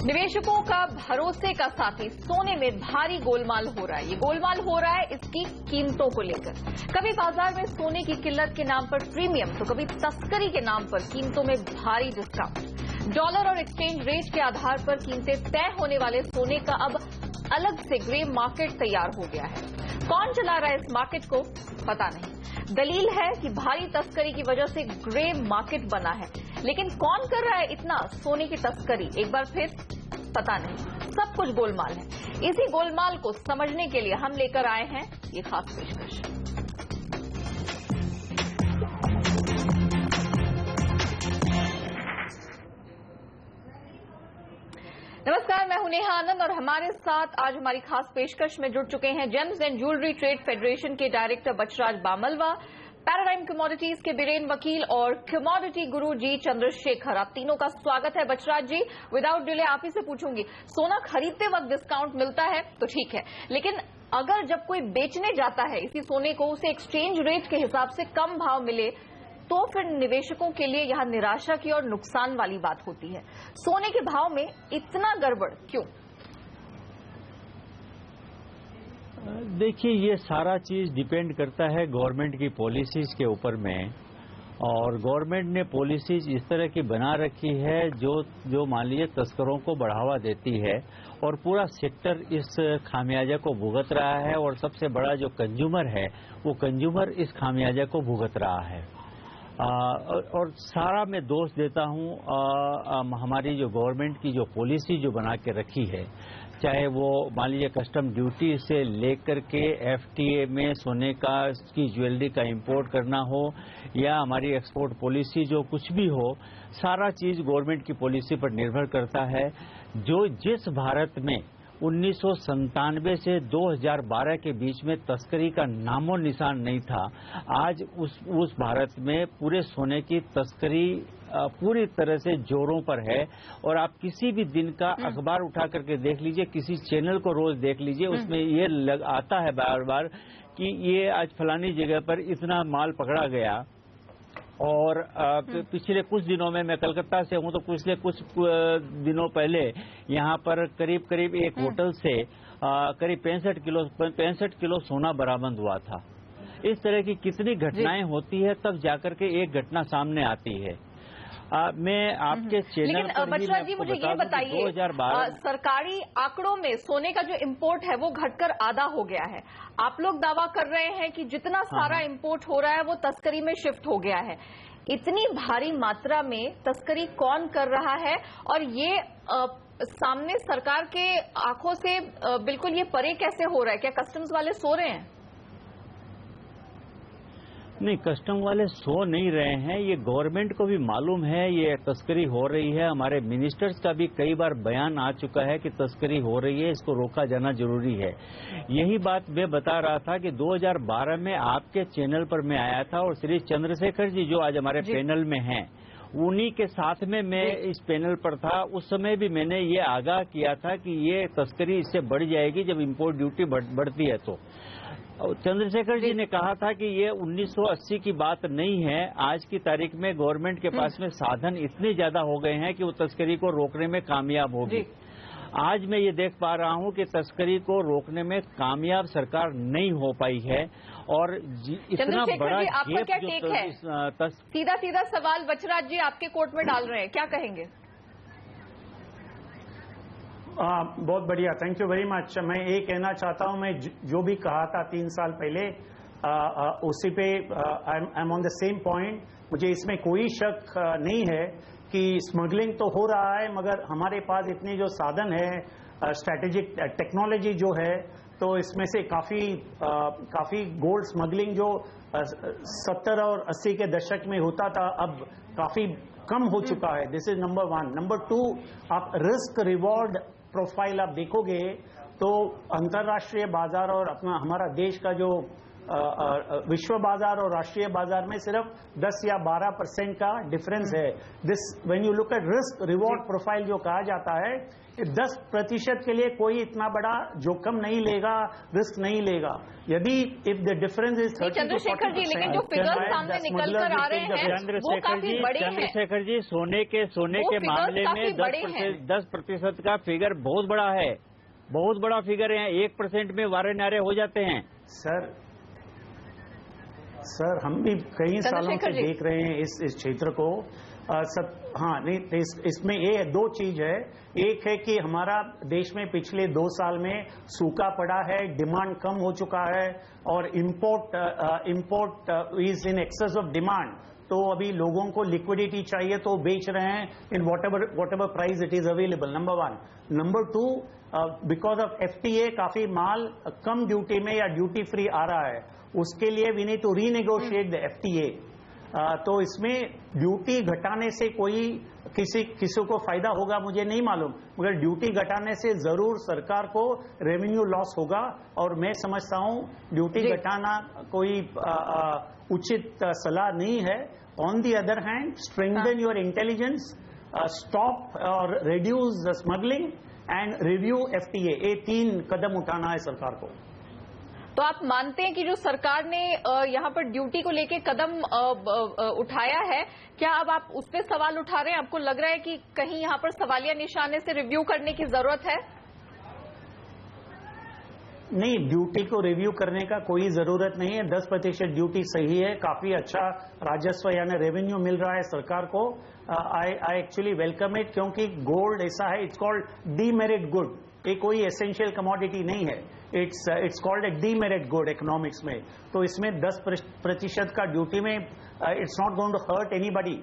निवेशकों का भरोसे का साथी सोने में भारी गोलमाल हो रहा है। ये गोलमाल हो रहा है इसकी कीमतों को लेकर। कभी बाजार में सोने की किल्लत के नाम पर प्रीमियम तो कभी तस्करी के नाम पर कीमतों में भारी डिस्काउंट। डॉलर और एक्सचेंज रेट के आधार पर कीमतें तय होने वाले सोने का अब अलग से ग्रे मार्केट तैयार हो गया है। कौन चला रहा है इस मार्केट को पता नहीं। दलील है कि भारी तस्करी की वजह से ग्रे मार्केट बना है, लेकिन कौन कर रहा है इतना सोने की तस्करी, एक बार फिर पता नहीं। सब कुछ गोलमाल है। इसी गोलमाल को समझने के लिए हम लेकर आए हैं ये खास पेशकश। नमस्कार, मैं हूं नेहा आनंद और हमारे साथ आज हमारी खास पेशकश में जुड़ चुके हैं James and jewellery trade federation के डायरेक्टर बचराज बामलवा, पैराडाइम कमोडिटीज के बीरेन वकील और कमोडिटी गुरु जी चंद्रशेखर। आप तीनों का स्वागत है। बचराज जी, विदाउट डिले आप ही से पूछूंगी, सोना खरीदते वक्त डिस्काउंट मिलता है तो ठीक है, लेकिन अगर जब कोई बेचने जाता है इसी सोने को, उसे एक्सचेंज रेट के हिसाब से कम भाव मिले तो फिर निवेशकों के लिए यह निराशा की और नुकसान वाली बात होती है। सोने के भाव में इतना गड़बड़ क्यों? देखिए, ये सारा चीज डिपेंड करता है गवर्नमेंट की पॉलिसीज के ऊपर में, और गवर्नमेंट ने पॉलिसीज इस तरह की बना रखी है जो मान लीजिए तस्करों को बढ़ावा देती है, और पूरा सेक्टर इस खामियाजा को भुगत रहा है, और सबसे बड़ा जो कंज्यूमर है वो कंज्यूमर इस खामियाजा को भुगत रहा है। और सारा मैं दोष देता हूँ हमारी जो गवर्नमेंट की जो पॉलिसी जो बना के रखी है, चाहे वो मान लीजिए कस्टम ड्यूटी से लेकर के एफटीए में सोने की ज्वेलरी का इंपोर्ट करना हो, या हमारी एक्सपोर्ट पॉलिसी जो कुछ भी हो, सारा चीज गवर्नमेंट की पॉलिसी पर निर्भर करता है। जिस भारत में 1997 से 2012 के बीच में तस्करी का नामो निशान नहीं था, आज उस भारत में पूरे सोने की तस्करी पूरी तरह से जोरों पर है। और आप किसी भी दिन का अखबार उठा करके देख लीजिए, किसी चैनल को रोज देख लीजिए, उसमें ये आता है बार बार कि ये आज फलानी जगह पर इतना माल पकड़ा गया। और पिछले कुछ दिनों में, मैं कलकत्ता से हूं, तो पिछले कुछ दिनों पहले यहाँ पर करीब एक होटल से करीब 65 किलो सोना बरामद हुआ था। इस तरह की कितनी घटनाएं होती है, तब जाकर के एक घटना सामने आती है। मैं आपके चैनल पर बचराज जी, मुझे ये बताइए, 2012 सरकारी आंकड़ों में सोने का जो इंपोर्ट है वो घटकर आधा हो गया है। आप लोग दावा कर रहे हैं कि जितना सारा इंपोर्ट हो रहा है वो तस्करी में शिफ्ट हो गया है। इतनी भारी मात्रा में तस्करी कौन कर रहा है, और ये सामने सरकार के आंखों से बिल्कुल ये परे कैसे हो रहा है? क्या कस्टम्स वाले सो रहे हैं? नहीं, कस्टम वाले सो नहीं रहे हैं। ये गवर्नमेंट को भी मालूम है ये तस्करी हो रही है। हमारे मिनिस्टर्स का भी कई बार बयान आ चुका है कि तस्करी हो रही है, इसको रोका जाना जरूरी है। यही बात मैं बता रहा था कि 2012 में आपके चैनल पर मैं आया था, और श्री चंद्रशेखर जी जो आज हमारे पैनल में हैं, उन्हीं के साथ में मैं इस पैनल पर था। उस समय भी मैंने ये आगाह किया था कि ये तस्करी इससे बढ़ जाएगी जब इम्पोर्ट ड्यूटी बढ़ती है। तो चंद्रशेखर जी ने कहा था कि ये 1980 की बात नहीं है। आज की तारीख में गवर्नमेंट के पास में साधन इतने ज्यादा हो गए हैं कि वो तस्करी को रोकने में कामयाब होगी। आज मैं ये देख पा रहा हूं कि तस्करी को रोकने में कामयाब सरकार नहीं हो पाई है, और इतना बड़ा आपका क्या टेक है? सीधा सवाल बचराज जी आपके कोर्ट में डाल रहे हैं, क्या कहेंगे? बहुत बढ़िया, थैंक यू वेरी मच। मैं ये कहना चाहता हूं, मैं जो भी कहा था 3 साल पहले, उसी पे I am on the same point. मुझे इसमें कोई शक नहीं है कि स्मगलिंग तो हो रहा है, मगर हमारे पास इतने जो साधन है, स्ट्रैटेजिक टेक्नोलॉजी जो है, तो इसमें से काफी गोल्ड स्मगलिंग जो 70 और 80 के दशक में होता था, अब काफी कम हो चुका है। This is number 1। नंबर 2, आप रिस्क रिवॉर्ड प्रोफाइल आप देखोगे तो अंतर्राष्ट्रीय बाजार और हमारा देश का जो विश्व बाजार और राष्ट्रीय बाजार में सिर्फ 10 या 12% का डिफरेंस है। This when you look at risk reward profile जो कहा जाता है, 10% के लिए कोई इतना बड़ा जोखिम नहीं लेगा, रिस्क नहीं लेगा। यदि if the difference is 30 Chandrashekhar ji, लेकिन जो फिगर्स सामने निकल कर आ रहे हैं वो काफी बड़े हैं। चंद्रशेखर जी, सोने के मामले में 10% का फिगर बहुत बड़ा है, बहुत बड़ा फिगर है। 1% में वारे नारे हो जाते हैं। सर हम भी कई सालों से देख रहे हैं इस क्षेत्र को। हाँ नहीं, इसमें ये दो चीज है। एक है कि हमारा देश में पिछले 2 साल में सूखा पड़ा है, डिमांड कम हो चुका है और import is in excess of demand. तो अभी लोगों को लिक्विडिटी चाहिए तो बेच रहे हैं in what ever price it is available, number 1। Number 2, because of FTA काफी माल कम ड्यूटी में या ड्यूटी फ्री आ रहा है, उसके लिए we need to renegotiate the FTA। तो इसमें ड्यूटी घटाने से कोई किसी को फायदा होगा मुझे नहीं मालूम, मगर ड्यूटी घटाने से जरूर सरकार को रेवेन्यू लॉस होगा और मैं समझता हूं ड्यूटी घटाना कोई उचित सलाह नहीं है। On the other hand, strengthen your intelligence, stop और reduce the smuggling and review FTA, ये 3 कदम उठाना है सरकार को। तो आप मानते हैं कि जो सरकार ने यहाँ पर ड्यूटी को लेके कदम उठाया है, क्या अब आप उस पर सवाल उठा रहे हैं? आपको लग रहा है कि कहीं यहाँ पर सवालिया निशाने से रिव्यू करने की जरूरत है? नहीं, ड्यूटी को रिव्यू करने का कोई जरूरत नहीं है। 10% ड्यूटी सही है, काफी अच्छा राजस्व यानी रेवेन्यू मिल रहा है सरकार को। आई एक्चुअली वेलकम इट, क्योंकि गोल्ड ऐसा है, इट्स कॉल्ड डीमेरिट गुड। ये कोई एसेंशियल कमोडिटी नहीं है, it's called a demerit good economics में। तो इसमें 10% का ड्यूटी में it's not going to hurt anybody.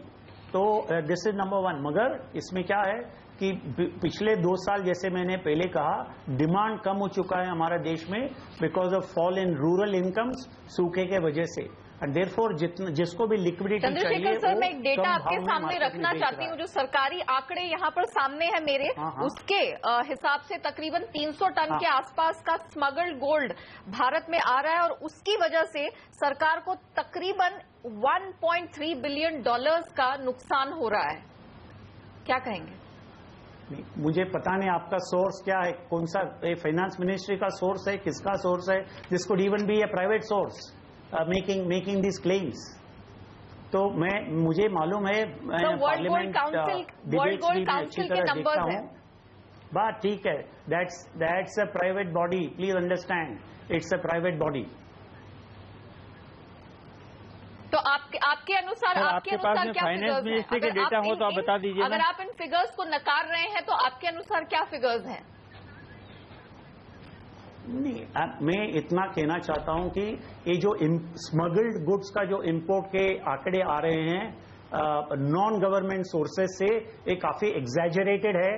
तो दिस इज नंबर 1। मगर इसमें क्या है कि पिछले 2 साल, जैसे मैंने पहले कहा, डिमांड कम हो चुका है हमारा देश में because of fall in rural incomes, सूखे के वजह से। एंड देयरफॉर जिसको भी लिक्विडिटी चाहिए। चंद्रशेखर सर, मैं एक डेटा आपके सामने रखना चाहती हूँ। जो सरकारी आंकड़े यहाँ पर सामने है मेरे, उसके हिसाब से तकरीबन 300 टन के आसपास का स्मगल्ड गोल्ड भारत में आ रहा है और उसकी वजह से सरकार को तकरीबन $1.3 बिलियन का नुकसान हो रहा है। क्या कहेंगे? मुझे पता नहीं आपका सोर्स क्या है, कौन सा फाइनेंस मिनिस्ट्री का सोर्स है, किसका सोर्स है? This could even be A private source making this claims. तो मुझे मालूम है, पार्लियामेंट डिबेट्स भी अच्छी तरह देखता हूँ। बात ठीक है, that's a private body, please understand, it's a private body. तो आपके अनुसार आपके पास में फाइनेंस मिनिस्ट्री के डेटा हो तो आप बता दीजिए। अगर आप इन फिगर्स को नकार रहे हैं तो आपके अनुसार क्या फिगर्स हैं? नहीं, मैं इतना कहना चाहता हूं कि ये जो स्मगल्ड गुड्स का जो इंपोर्ट के आंकड़े आ रहे हैं नॉन गवर्नमेंट सोर्सेज से, ये काफी एग्जैजरेटेड है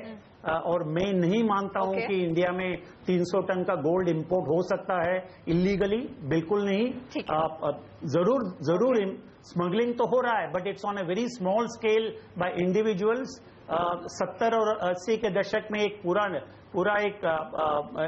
और मैं नहीं मानता हूं कि इंडिया में 300 टन का गोल्ड इंपोर्ट हो सकता है इलीगली, बिल्कुल नहीं। जरूर स्मगलिंग तो हो रहा है, but it's on a very small scale by individuals. 70 और 80 के दशक में एक पूरा एक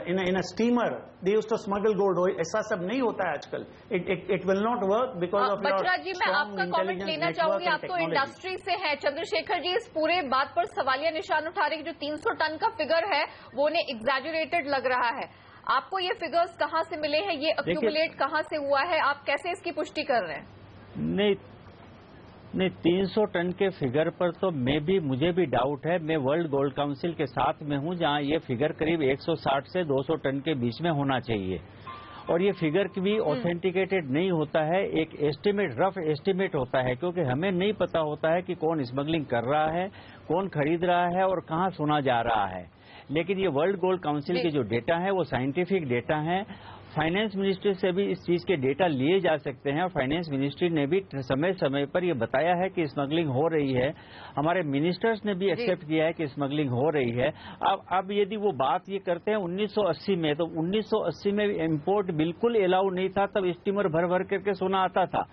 in a steamer they used to smuggle gold, ऐसा सब नहीं होता है आजकल। It will not work because of Bachra ji, मैं आपका कमेंट लेना चाहूंगी, आप तो इंडस्ट्री से हैं। चंद्रशेखर जी, इस पूरे बात पर सवालिया निशान उठा रहे कि जो 300 टन का फिगर है वो उन्हें एग्जैजरेटेड लग रहा है। आपको ये फिगर्स कहां से मिले हैं, ये अक्यूमुलेट कहां से हुआ है, आप कैसे इसकी पुष्टि कर रहे हैं? नहीं, 300 टन के फिगर पर तो मुझे भी डाउट है। मैं वर्ल्ड गोल्ड काउंसिल के साथ में हूं, जहां ये फिगर करीब 160 से 200 टन के बीच में होना चाहिए और ये फिगर भी ऑथेंटिकेटेड नहीं होता है, एक एस्टिमेट, रफ एस्टिमेट होता है, क्योंकि हमें नहीं पता होता है कि कौन स्मगलिंग कर रहा है, कौन खरीद रहा है और कहां सुना जा रहा है। लेकिन ये वर्ल्ड गोल्ड काउंसिल के जो डेटा है वो साइंटिफिक डेटा है। फाइनेंस मिनिस्ट्री से भी इस चीज के डेटा लिए जा सकते हैं और फाइनेंस मिनिस्ट्री ने भी समय समय पर ये बताया है कि स्मगलिंग हो रही है। हमारे मिनिस्टर्स ने भी एक्सेप्ट किया है कि स्मगलिंग हो रही है। अब यदि वो बात ये करते हैं 1980 में, तो 1980 में इंपोर्ट बिल्कुल अलाउ नहीं था, तब स्टीमर भर भर करके सोना आता था।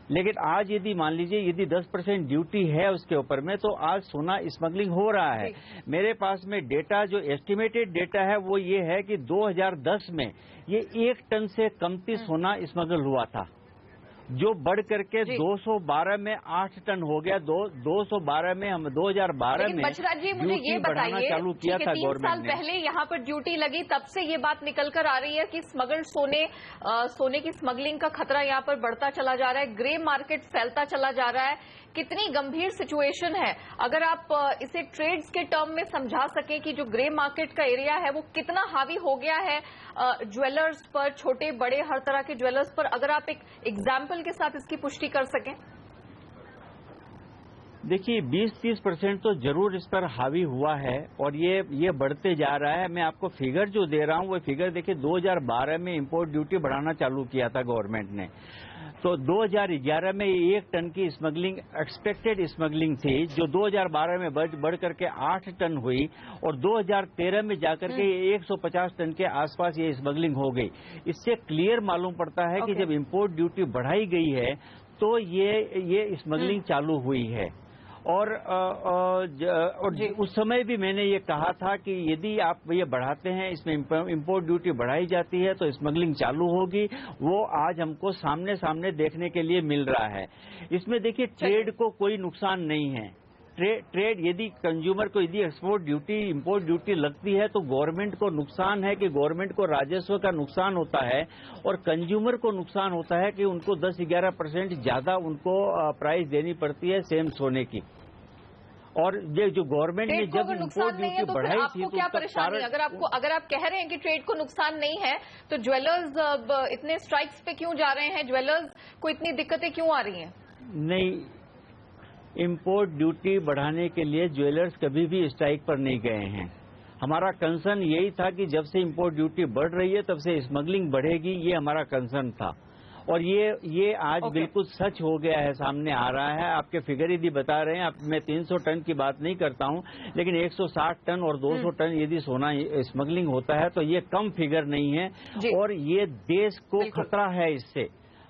लेकिन आज यदि मान लीजिए यदि 10% ड्यूटी है उसके ऊपर में, तो आज सोना स्मगलिंग हो रहा है। मेरे पास में डेटा, जो एस्टिमेटेड डेटा है वो ये है कि 2010 में ये 1 टन से कमती सोना स्मगल हुआ था, जो बढ़ करके 212 में 8 टन हो गया। 212 में हम 2012 में बछराज जी मुझे ये बताइए, चालू किया था 3 साल पहले यहाँ पर ड्यूटी लगी, तब से ये बात निकल कर आ रही है कि स्मगल्ड सोने की स्मगलिंग का खतरा यहाँ पर बढ़ता चला जा रहा है, ग्रे मार्केट फैलता चला जा रहा है। कितनी गंभीर सिचुएशन है, अगर आप इसे ट्रेड्स के टर्म में समझा सकें कि जो ग्रे मार्केट का एरिया है वो कितना हावी हो गया है ज्वेलर्स पर, छोटे बड़े हर तरह के ज्वेलर्स पर, अगर आप एक एग्जाम्पल के साथ इसकी पुष्टि कर सकें। देखिए 20-30% तो जरूर इस पर हावी हुआ है और ये बढ़ते जा रहा है। मैं आपको फिगर जो दे रहा हूं वो फिगर देखिए, 2012 में इंपोर्ट ड्यूटी बढ़ाना चालू किया था गवर्नमेंट ने, तो 2011 में 1 टन की स्मगलिंग एक्सपेक्टेड स्मगलिंग थी, जो 2012 में बढ़ करके 8 टन हुई और 2013 में जाकर के 150 टन के आसपास ये स्मगलिंग हो गई। इससे क्लियर मालूम पड़ता है कि जब इंपोर्ट ड्यूटी बढ़ाई गई है तो ये स्मगलिंग चालू हुई है। और उस समय भी मैंने ये कहा था कि यदि आप ये बढ़ाते हैं, इसमें इंपोर्ट ड्यूटी बढ़ाई जाती है तो स्मगलिंग चालू होगी। वो आज हमको सामने सामने देखने के लिए मिल रहा है। इसमें देखिए ट्रेड को कोई नुकसान नहीं है। ट्रेड यदि कंज्यूमर को यदि इंपोर्ट ड्यूटी लगती है तो गवर्नमेंट को नुकसान है कि गवर्नमेंट को राजस्व का नुकसान होता है और कंज्यूमर को नुकसान होता है कि उनको 10-11% ज्यादा उनको प्राइस देनी पड़ती है सेम सोने की। और ये जो गवर्नमेंट ने जब इंपोर्ट ड्यूटी बढ़ाई थी तो क्या परेशानी, अगर आप कह रहे हैं कि ट्रेड को नुकसान नहीं है तो ज्वेलर्स इतने स्ट्राइक्स पे क्यों जा रहे हैं, ज्वेलर्स को इतनी दिक्कतें क्यों आ रही हैं? नहीं, इंपोर्ट ड्यूटी बढ़ाने के लिए ज्वेलर्स कभी भी स्ट्राइक पर नहीं गए हैं। हमारा कंसर्न यही था कि जब से इंपोर्ट ड्यूटी बढ़ रही है तब से स्मगलिंग बढ़ेगी, ये हमारा कंसर्न था और ये आज बिल्कुल सच हो गया है, सामने आ रहा है। आपके फिगर यदि बता रहे हैं, मैं 300 टन की बात नहीं करता हूं, लेकिन 160 टन और 200 टन यदि सोना स्मगलिंग होता है तो ये कम फिगर नहीं है और ये देश को खतरा है। इससे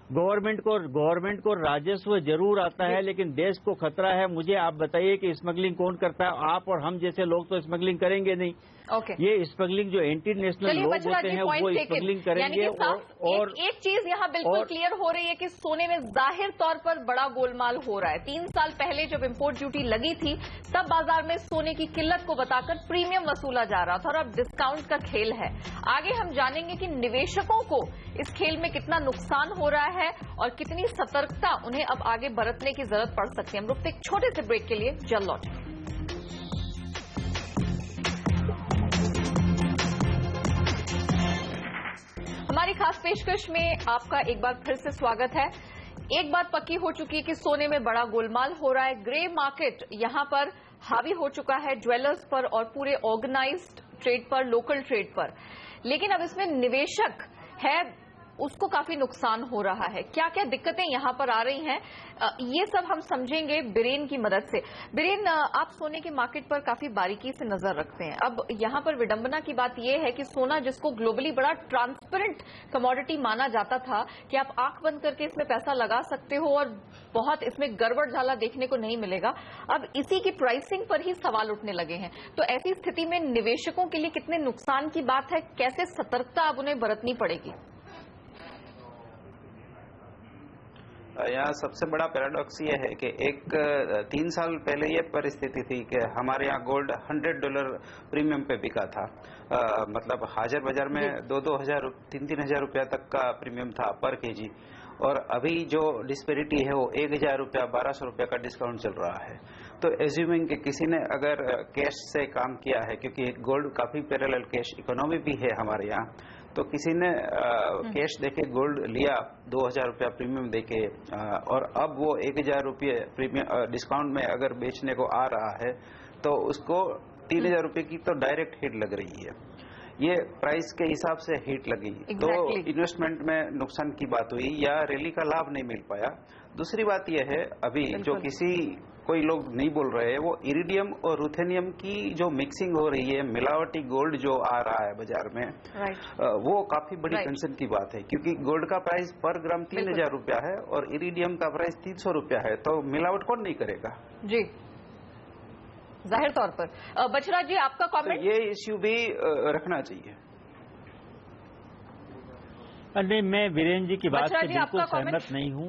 गवर्नमेंट को राजस्व जरूर आता है लेकिन देश को खतरा है। मुझे आप बताइए कि स्मगलिंग कौन करता है? आप और हम जैसे लोग तो स्मगलिंग करेंगे नहीं। ये स्मगलिंग जो इंटरनेशनल लोग होते हैं वो स्मगलिंग करेंगे। और एक चीज यहाँ बिल्कुल क्लियर हो रही है कि सोने में जाहिर तौर पर बड़ा गोलमाल हो रहा है। 3 साल पहले जब इंपोर्ट ड्यूटी लगी थी तब बाजार में सोने की किल्लत को बताकर प्रीमियम वसूला जा रहा था और अब डिस्काउंट का खेल है। आगे हम जानेंगे कि निवेशकों को इस खेल में कितना नुकसान हो रहा है और कितनी सतर्कता उन्हें अब आगे बरतने की जरूरत पड़ सकती है। हम रुकते एक छोटे से ब्रेक के लिए, जल्द लौटेंगे। हमारी खास पेशकश में आपका एक बार फिर से स्वागत है। एक बात पक्की हो चुकी है कि सोने में बड़ा गोलमाल हो रहा है। ग्रे मार्केट यहां पर हावी हो चुका है ज्वेलर्स पर और पूरे ऑर्गेनाइज्ड ट्रेड पर, लोकल ट्रेड पर। लेकिन अब इसमें निवेशक है, उसको काफी नुकसान हो रहा है। क्या क्या दिक्कतें यहां पर आ रही हैं, ये सब हम समझेंगे बिरेन की मदद से। बिरेन, आप सोने के मार्केट पर काफी बारीकी से नजर रखते हैं। अब यहां पर विडंबना की बात यह है कि सोना, जिसको ग्लोबली बड़ा ट्रांसपेरेंट कमोडिटी माना जाता था कि आप आंख बंद करके इसमें पैसा लगा सकते हो और बहुत इसमें गड़बड़ झाला देखने को नहीं मिलेगा, अब इसी की प्राइसिंग पर ही सवाल उठने लगे हैं। तो ऐसी स्थिति में निवेशकों के लिए कितने नुकसान की बात है, कैसे सतर्कता अब उन्हें बरतनी पड़ेगी? यहाँ सबसे बड़ा पैराडॉक्स ये है कि 3 साल पहले ये परिस्थिति थी कि हमारे यहाँ गोल्ड $100 प्रीमियम पे बिका था। मतलब हाजिर बाजार में 2-2 3-3 हजार रुपया तक का प्रीमियम था पर केजी, और अभी जो डिस्पेरिटी है वो 1,000 रुपया 1,200 रुपया का डिस्काउंट चल रहा है। तो एज्यूमिंग कि किसी ने अगर कैश से काम किया है, क्योंकि गोल्ड काफी पैरेलल कैश इकोनॉमी भी है हमारे यहाँ, तो किसी ने कैश देके गोल्ड लिया 2,000 रुपया प्रीमियम देके, और अब वो 1,000 रुपये प्रीमियम डिस्काउंट में अगर बेचने को आ रहा है तो उसको 3,000 रुपये की तो डायरेक्ट हिट लग रही है। ये प्राइस के हिसाब से हिट लगी तो इन्वेस्टमेंट में नुकसान की बात हुई या रैली का लाभ नहीं मिल पाया। दूसरी बात यह है अभी जो कोई लोग नहीं बोल रहे हैं वो इरिडियम और रुथेनियम की जो मिक्सिंग हो रही है, मिलावटी गोल्ड जो आ रहा है बाजार में, वो काफी बड़ी कंसर्न की बात है क्योंकि गोल्ड का प्राइस पर ग्राम 3000 रुपया है और इरिडियम का प्राइस 300 रुपया है, तो मिलावट कौन नहीं करेगा? जी जाहिर तौर पर। बछड़ा जी आपका कमेंट? तो ये इश्यू भी रखना चाहिए। नहीं, मैं वीरेंद्र जी की बात से बिल्कुल सहमत नहीं हूँ।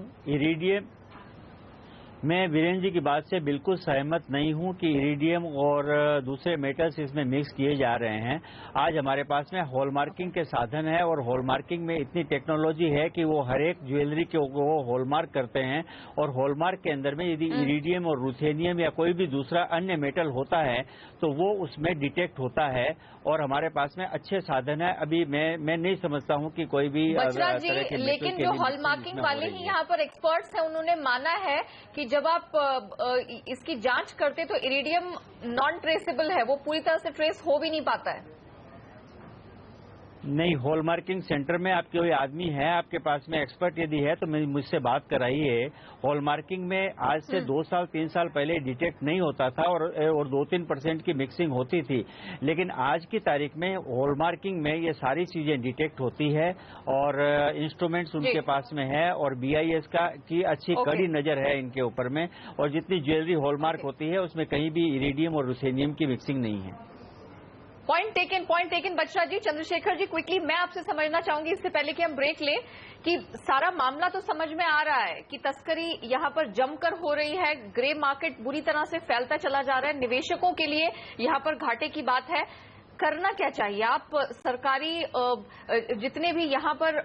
मैं वीरेंद्र जी की बात से बिल्कुल सहमत नहीं हूं कि इरिडियम और दूसरे मेटल्स इसमें मिक्स किए जा रहे हैं। आज हमारे पास में हॉलमार्किंग के साधन है और हॉलमार्किंग में इतनी टेक्नोलॉजी है कि वो हर एक ज्वेलरी के वो हॉलमार्क करते हैं और हॉलमार्क के अंदर में यदि इरिडियम और रुथेनियम या कोई भी दूसरा अन्य मेटल होता है तो वो उसमें डिटेक्ट होता है और हमारे पास में अच्छे साधन है। अभी मैं नहीं समझता हूं कि कोई भी लेकिन जो हॉलमार्किंग वाले ही यहाँ पर एक्सपर्ट्स हैं उन्होंने माना है कि जब आप इसकी जांच करते तो इरिडियम नॉन ट्रेसेबल है, वो पूरी तरह से ट्रेस हो भी नहीं पाता है। नहीं, हॉलमार्किंग सेंटर में आपके कोई आदमी है, आपके पास में एक्सपर्ट यदि है तो मुझसे बात कराइए। हॉलमार्किंग में आज से 2 साल 3 साल पहले डिटेक्ट नहीं होता था और 2-3% की मिक्सिंग होती थी, लेकिन आज की तारीख में हॉलमार्किंग में ये सारी चीजें डिटेक्ट होती है और इंस्ट्रूमेंट्स उनके पास में है और BIS की अच्छी कड़ी नजर है इनके ऊपर में, और जितनी ज्वेलरी हॉलमार्क होती है उसमें कहीं भी इरिडियम और रुथेनियम की मिक्सिंग नहीं है। पॉइंट टेकन बछड़ा जी। चंद्रशेखर जी क्विकली मैं आपसे समझना चाहूंगी इससे पहले कि हम ब्रेक लें कि सारा मामला तो समझ में आ रहा है कि तस्करी यहां पर जमकर हो रही है, ग्रे मार्केट बुरी तरह से फैलता चला जा रहा है, निवेशकों के लिए यहां पर घाटे की बात है। करना क्या चाहिए? आप सरकारी जितने भी यहां पर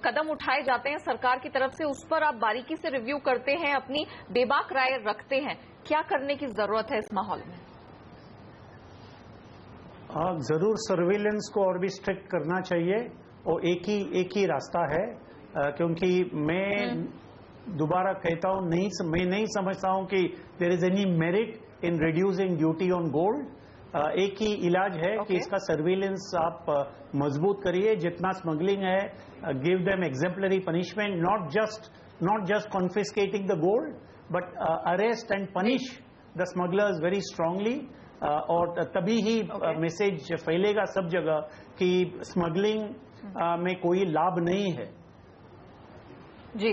कदम उठाए जाते हैं सरकार की तरफ से उस पर आप बारीकी से रिव्यू करते हैं, अपनी बेबाक राय रखते हैं, क्या करने की जरूरत है इस माहौल में? जरूर सर्विलेंस को और भी स्ट्रिक्ट करना चाहिए और एक ही रास्ता है, क्योंकि मैं दोबारा कहता हूं मैं नहीं समझता हूं कि there is any merit in reducing duty on gold. एक ही इलाज है कि इसका सर्विलेंस आप मजबूत करिए। जितना स्मगलिंग है, give them exemplary punishment, not just confiscating the gold but arrest and punish the smugglers very strongly. और तभी ही मैसेज फैलेगा सब जगह कि स्मगलिंग में कोई लाभ नहीं है। जी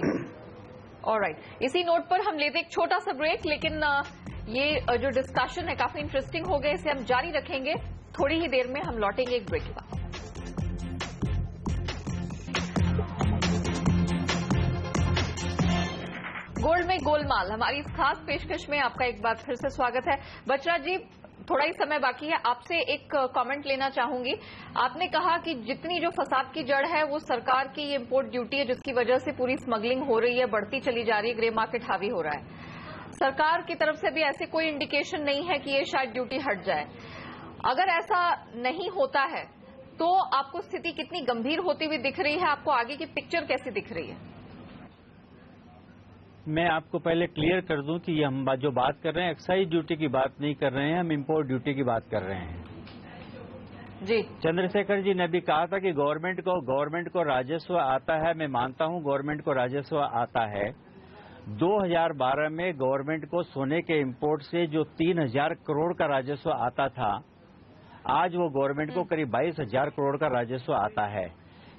ऑलराइट, इसी नोट पर हम लेते एक छोटा सा ब्रेक, लेकिन ये जो डिस्कशन है काफी इंटरेस्टिंग हो गया, इसे हम जारी रखेंगे। थोड़ी ही देर में हम लौटेंगे एक ब्रेक के बाद। गोल्ड में गोलमाल हमारी इस खास पेशकश में आपका एक बार फिर से स्वागत है। बछड़ा जी, थोड़ा ही समय बाकी है, आपसे एक कमेंट लेना चाहूंगी। आपने कहा कि जितनी जो फसाद की जड़ है वो सरकार की ये इंपोर्ट ड्यूटी है, जिसकी वजह से पूरी स्मगलिंग हो रही है, बढ़ती चली जा रही है, ग्रे मार्केट हावी हो रहा है। सरकार की तरफ से भी ऐसे कोई इंडिकेशन नहीं है कि ये शायद ड्यूटी हट जाए। अगर ऐसा नहीं होता है तो आपको स्थिति कितनी गंभीर होती हुई दिख रही है? आपको आगे की पिक्चर कैसी दिख रही है? मैं आपको पहले क्लियर कर दूं कि हम जो बात कर रहे हैं एक्साइज ड्यूटी की बात नहीं कर रहे हैं, हम इंपोर्ट ड्यूटी की बात कर रहे हैं। जी चंद्रशेखर जी ने भी कहा था कि गवर्नमेंट को राजस्व आता है। मैं मानता हूं गवर्नमेंट को राजस्व आता है। 2012 में गवर्नमेंट को सोने के इंपोर्ट से जो 3000 करोड़ का राजस्व आता था, आज वो गवर्नमेंट को करीब 22,000 करोड़ का राजस्व आता है।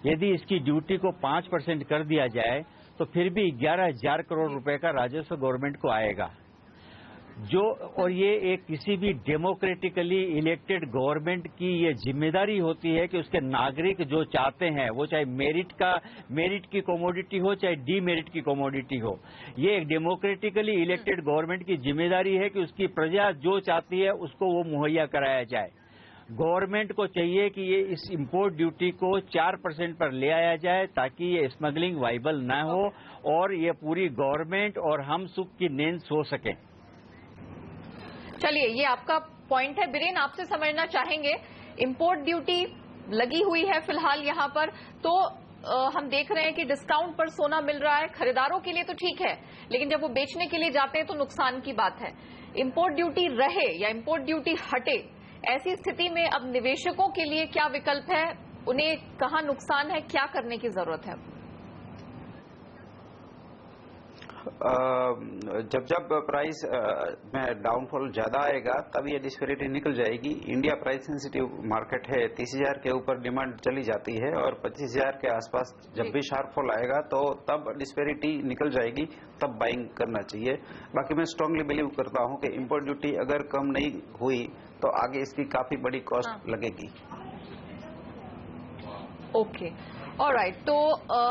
यदि इसकी ड्यूटी को 5% कर दिया जाए तो फिर भी 11,000 करोड़ रुपए का राजस्व गवर्नमेंट को आएगा। और ये एक किसी भी डेमोक्रेटिकली इलेक्टेड गवर्नमेंट की ये जिम्मेदारी होती है कि उसके नागरिक जो चाहते हैं, वो चाहे मेरिट की कमोडिटी हो चाहे डीमेरिट की कमोडिटी हो, ये एक डेमोक्रेटिकली इलेक्टेड गवर्नमेंट की जिम्मेदारी है कि उसकी प्रजा जो चाहती है उसको वो मुहैया कराया जाए। गवर्नमेंट को चाहिए कि ये इस इंपोर्ट ड्यूटी को 4% पर ले आया जाए ताकि ये स्मगलिंग वाइबल न हो और ये पूरी गवर्नमेंट और हम सुख की नींद सो सके। चलिए, ये आपका पॉइंट है। बीरेन, आपसे समझना चाहेंगे, इंपोर्ट ड्यूटी लगी हुई है फिलहाल यहाँ पर, तो हम देख रहे हैं कि डिस्काउंट पर सोना मिल रहा है। खरीदारों के लिए तो ठीक है, लेकिन जब वो बेचने के लिए जाते हैं तो नुकसान की बात है। इंपोर्ट ड्यूटी रहे या इंपोर्ट ड्यूटी हटे, ऐसी स्थिति में अब निवेशकों के लिए क्या विकल्प है, उन्हें कहां नुकसान है, क्या करने की जरूरत है? जब प्राइस में डाउनफॉल ज्यादा आएगा तब ये डिस्पेरिटी निकल जाएगी। इंडिया प्राइस सेंसिटिव मार्केट है, 30,000 के ऊपर डिमांड चली जाती है और 25,000 के आसपास जब भी शार्प फॉल आएगा तो तब डिस्पेरिटी निकल जाएगी, तब बाइंग करना चाहिए। बाकी मैं स्ट्रांगली बिलीव करता हूं कि इंपोर्ट ड्यूटी अगर कम नहीं हुई तो आगे इसकी काफी बड़ी कॉस्ट लगेगी। Okay, alright. तो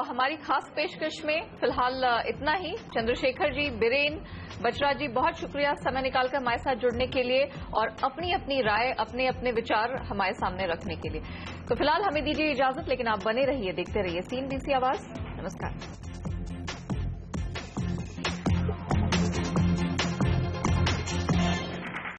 हमारी खास पेशकश में फिलहाल इतना ही। चंद्रशेखर जी, बिरेन, बचरा जी, बहुत शुक्रिया समय निकालकर हमारे साथ जुड़ने के लिए और अपनी अपनी राय, अपने अपने विचार हमारे सामने रखने के लिए। तो फिलहाल हमें दीजिए इजाजत, लेकिन आप बने रहिए, देखते रहिए CNBC आवाज। नमस्कार।